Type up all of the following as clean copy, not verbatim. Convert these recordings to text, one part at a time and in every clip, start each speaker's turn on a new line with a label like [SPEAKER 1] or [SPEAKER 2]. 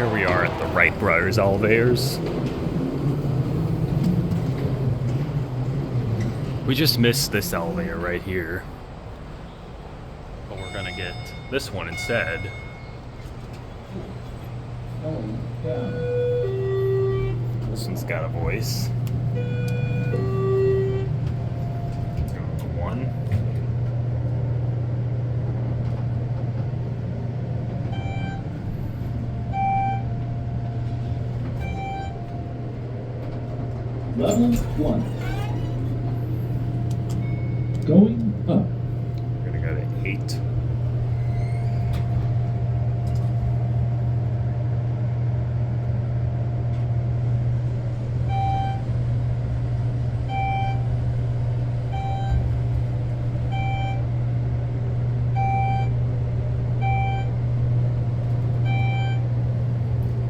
[SPEAKER 1] Here we are at the Wright Brothers Elevators. We just missed this elevator right here. But we're gonna get this one instead. This one's got a voice. Let's go with the one.
[SPEAKER 2] Level 1. Going up.
[SPEAKER 1] We're gonna go to 8.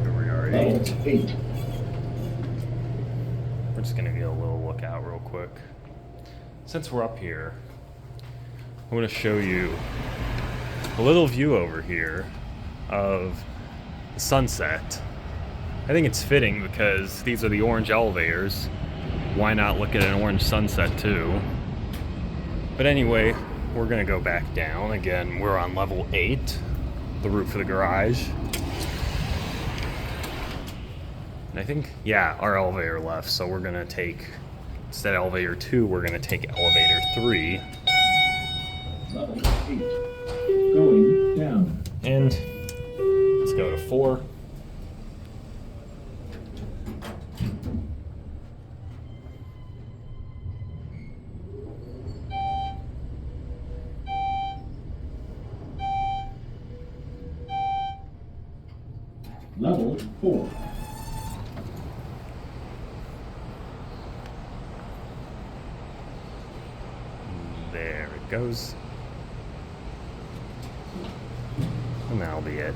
[SPEAKER 1] Here we are at 8.
[SPEAKER 2] Level 8.
[SPEAKER 1] We're just gonna get a little look out real quick. Since we're up here, I want to show you a little view over here of the sunset. I think it's fitting because these are the orange elevators. Why not look at an orange sunset too? But anyway, we're gonna go back down. Again, we're on level 8, the roof of the garage. And I think, yeah, our elevator left, so we're gonna take, instead of elevator 2, we're gonna take elevator 3.
[SPEAKER 2] Level 8. Going down.
[SPEAKER 1] And let's go to 4.
[SPEAKER 2] Level 4.
[SPEAKER 1] There it goes. And that'll be it.